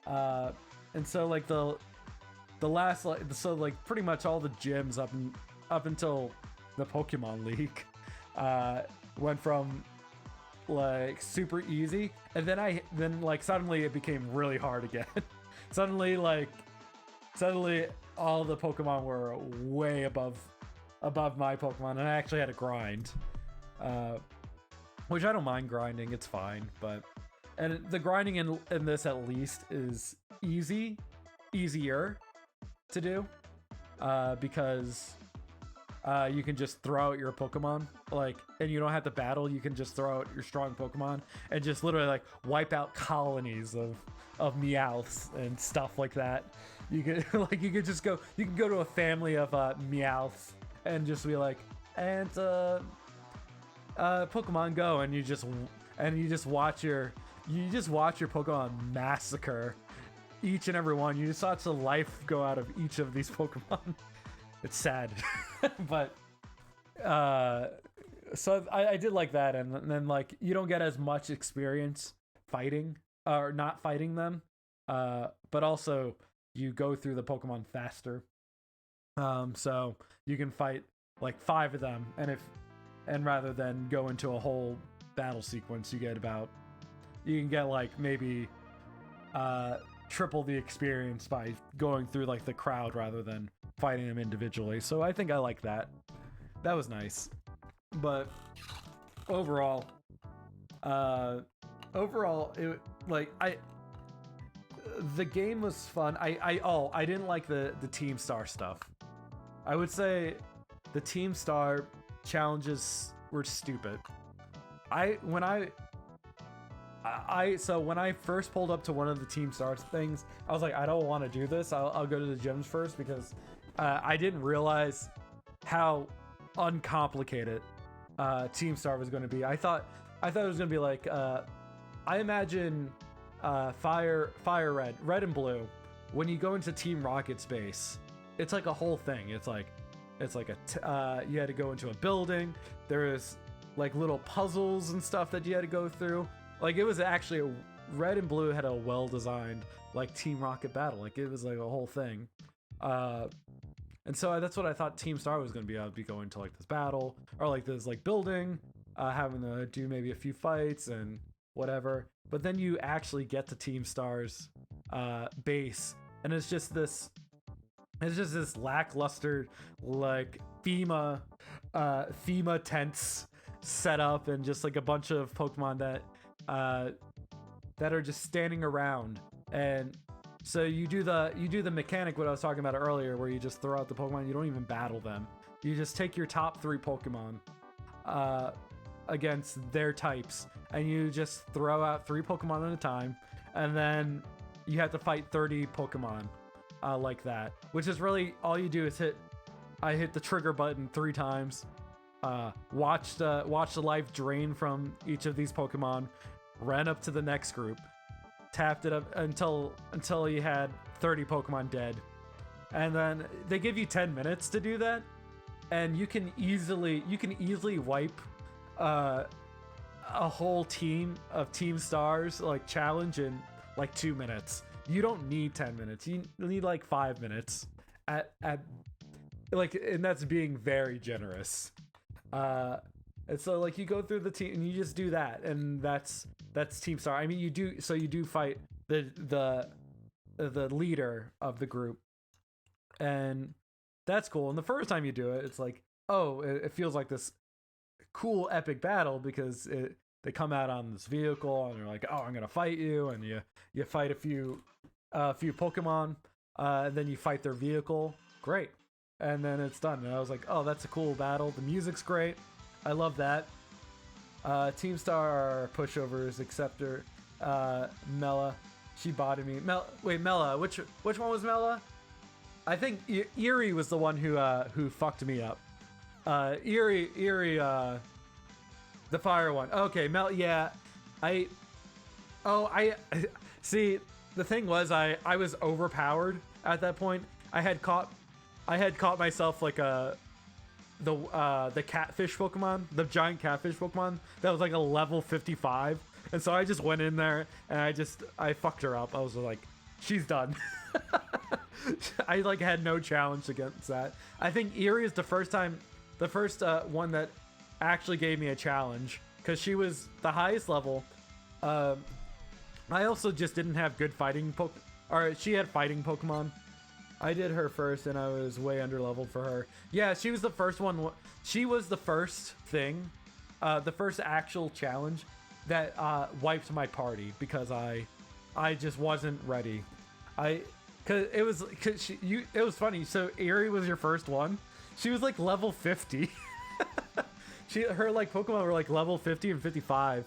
and so the last pretty much all the gyms up until the Pokemon League went from super easy, and then suddenly it became really hard again. suddenly all the Pokemon were way above my Pokemon, and I actually had to grind, which I don't mind grinding, it's fine. And the grinding in this at least is easier to do, because you can just throw out your Pokemon, and you don't have to battle. You can just throw out your strong Pokemon and just literally wipe out colonies of Meowths and stuff like that. You can you can go to a family of Meowths and just be and Pokemon Go, and you just watch your Pokemon massacre each and every one. You just watch the life go out of each of these Pokemon. It's sad. But so I did like that, and then you don't get as much experience fighting or not fighting them, but also you go through the Pokemon faster. So you can fight like 5 of them, and rather than go into a whole battle sequence, you can get like maybe triple the experience by going through like the crowd rather than fighting them individually. So I think I like that. That was nice. But overall, the game was fun. I didn't like the Team Star stuff. I would say the Team Star challenges were stupid. When I first pulled up to one of the Team Stars things, I was like, I don't want to do this. I'll go to the gyms first, because I didn't realize how uncomplicated Team Star was going to be. I thought it was going to be like I imagine Fire Red and Blue. When you go into Team Rocket's base, it's like a whole thing. It's like you had to go into a building. There is like little puzzles and stuff that you had to go through. Like, it was actually Red and Blue had a well-designed like Team Rocket battle. Like, it was like a whole thing. And so that's what I thought Team Star was going to be. I'd be going to like this battle or like this like building, having to do maybe a few fights and whatever. But then you actually get to Team Star's base, and it's just this lackluster like FEMA tents set up, and just like a bunch of Pokemon that are just standing around. And so you do the mechanic what I was talking about earlier, where you just throw out the Pokemon. You don't even battle them. You just take your top 3 Pokemon against their types, and you just throw out 3 Pokemon at a time, and then you have to fight 30 Pokemon like that. Which is really all you do is hit the trigger button 3 times. Watch the life drain from each of these Pokemon, ran up to the next group, tapped it up until you had 30 Pokemon dead, and then they give you 10 minutes to do that, and you can easily wipe a whole team of Team Stars like challenge in like 2 minutes. You don't need 10 minutes. You need like 5 minutes at like, and that's being very generous. And so like you go through the team and you just do that, and that's Team Star. I mean, you do fight the leader of the group, and that's cool. And the first time you do it, it's like, oh, it feels like this cool epic battle, because they come out on this vehicle and they're like, oh, I'm gonna fight you, and you fight a few Pokemon, and then you fight their vehicle. Great. And then it's done. And I was like, oh, that's a cool battle. The music's great. I love that. Team Star pushovers, except her Mela. She botted me. Mela. Which one was Mela? I think Eerie was the one who fucked me up. Eerie, the fire one. Okay, Mela. Yeah, I see. The thing was, I was overpowered at that point. I had caught myself like the catfish Pokemon, the giant catfish Pokemon that was like a level 55, and so I just went in there and I fucked her up. I was like, she's done. I like had no challenge against that. I think Eerie is the first one that actually gave me a challenge, because she was the highest level. I also just didn't have good fighting or she had fighting Pokemon. I did her first, and I was way under leveled for her. Yeah, she was the first one. She was the first thing, the first actual challenge that wiped my party, because I just wasn't ready. It was funny. So Eerie was your first one. She was like level 50. Her like Pokemon were like level 50 and 55.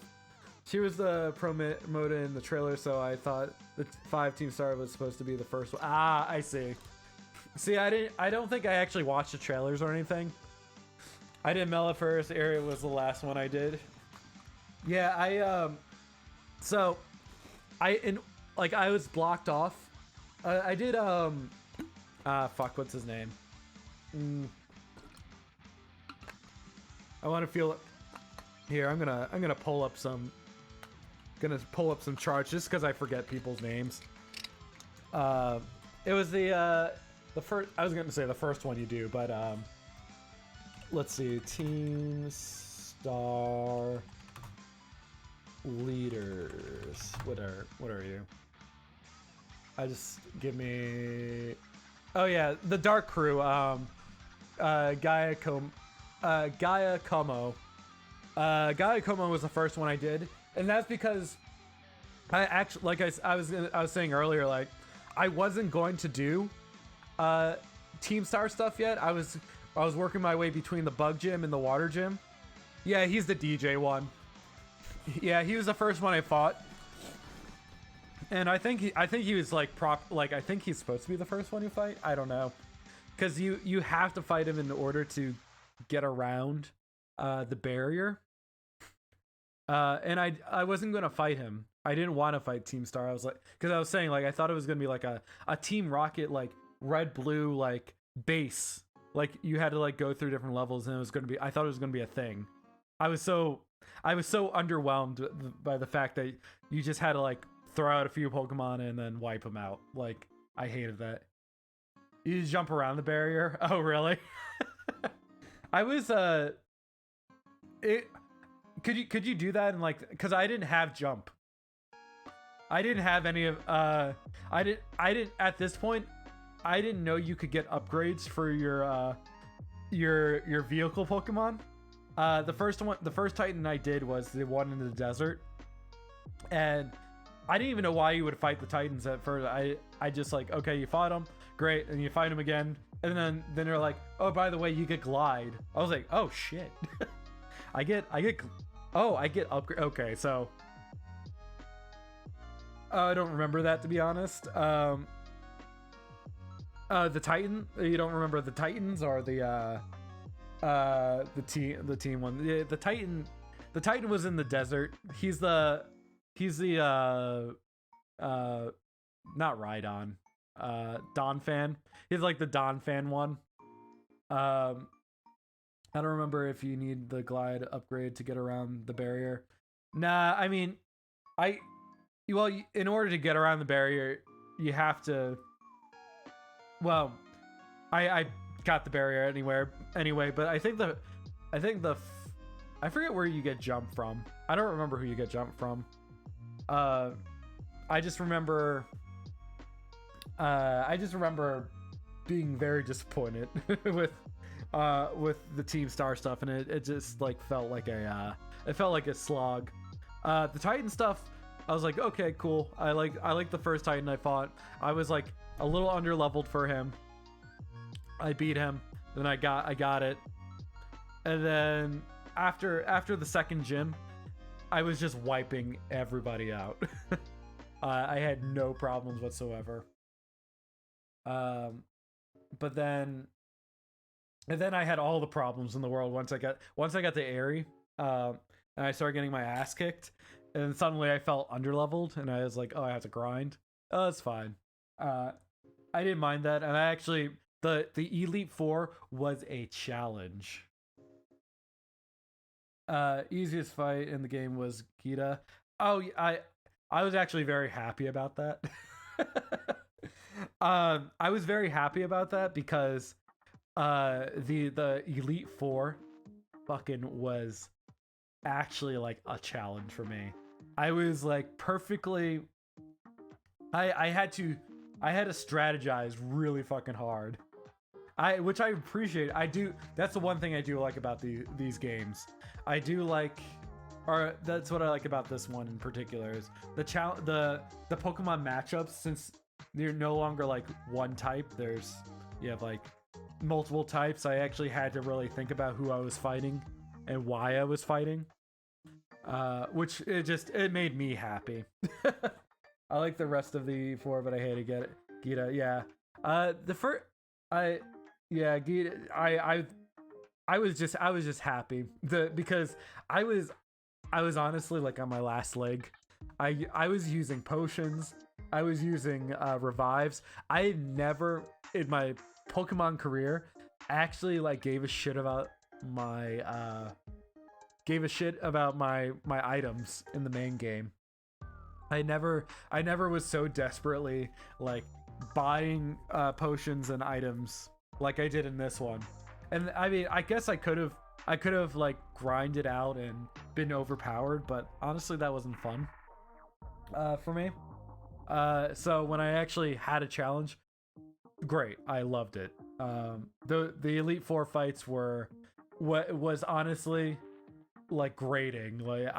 She was promoted in the trailer, so I thought the 5 Team Star was supposed to be the first one. Ah, I see. See, I don't think I actually watched the trailers or anything. I did Mela first. Eerie was the last one I did. Yeah, I was blocked off. I did fuck, what's his name? I want to feel it. Here, I'm gonna pull up some charts just because I forget people's names. It was the I was going to say the first one you do, but let's see. Team Star leaders. What are you? I just give me. Oh yeah, the Dark Crew. Gaia Como. Gaia Como was the first one I did, and that's because I actually, like I was saying earlier, like I wasn't going to do Team Star stuff yet. I was working my way between the Bug Gym and the Water Gym. Yeah, he's the DJ one. Yeah, he was the first one I fought. And I think he was like I think he's supposed to be the first one you fight. I don't know, because you have to fight him in order to get around the barrier. And I wasn't gonna fight him. I didn't want to fight Team Star. I was like, because I was saying like I thought it was gonna be like a Team Rocket like red blue like base. Like you had to like go through different levels, and I thought it was gonna be a thing. I was so underwhelmed by the fact that you just had to like throw out a few Pokemon and then wipe them out. Like, I hated that. You just jump around the barrier. Oh, really? I was could you do that? And like, because I didn't have jump. I didn't have any of I didn't at this point. I didn't know you could get upgrades for your vehicle Pokemon. The first Titan I did was the one in the desert, and I didn't even know why you would fight the Titans at first. I just like, okay, you fought them, great, and you fight them again, and then they're like, oh, by the way, you get Glide. I was like, oh shit, I get upgrade. Okay, so I don't remember that, to be honest. The Titan, you don't remember the Titans or the team one. The Titan was in the desert. He's the not Rhydon, Donphan. He's like the Donphan one. I don't remember if you need the Glide upgrade to get around the barrier. Nah, I mean, in order to get around the barrier, you have to. Well, I got the barrier anyway, but I forget where you get jump from. I don't remember who you get jump from. I just remember being very disappointed with the Team Star stuff, and it just like felt like a slog. The Titan stuff, I was like, okay, cool. I like the first Titan I fought. I was like a little underleveled for him. I beat him, then I got it, and then after the second gym, I was just wiping everybody out. I had no problems whatsoever. But then I had all the problems in the world once I got to Aerie, and I started getting my ass kicked, and suddenly I felt underleveled, and I was like, oh, I have to grind. Oh, it's fine. I didn't mind that, and I actually the Elite Four was a challenge. Easiest fight in the game was Gita. Oh, I was actually very happy about that. I was very happy about that because the Elite Four fucking was actually like a challenge for me. I was like perfectly. I had to strategize really fucking hard. Which I appreciate. I do. That's the one thing I do like about these games. I do like, or that's what I like about this one in particular, is the Pokemon matchups. Since you're no longer like one type, you have like multiple types. I actually had to really think about who I was fighting and why I was fighting, which it made me happy. I like the rest of the four, but I hate to get it. Gita, yeah. Gita. I was just happy because I was honestly like on my last leg. I was using potions. I was using revives. I never in my Pokemon career actually like gave a shit about my items in the main game. I never was so desperately like buying potions and items like I did in this one. And I mean, I guess I could have like grinded out and been overpowered, but honestly that wasn't fun for me. So when I actually had a challenge, great, I loved it. The Elite Four fights were what was honestly like grating. Like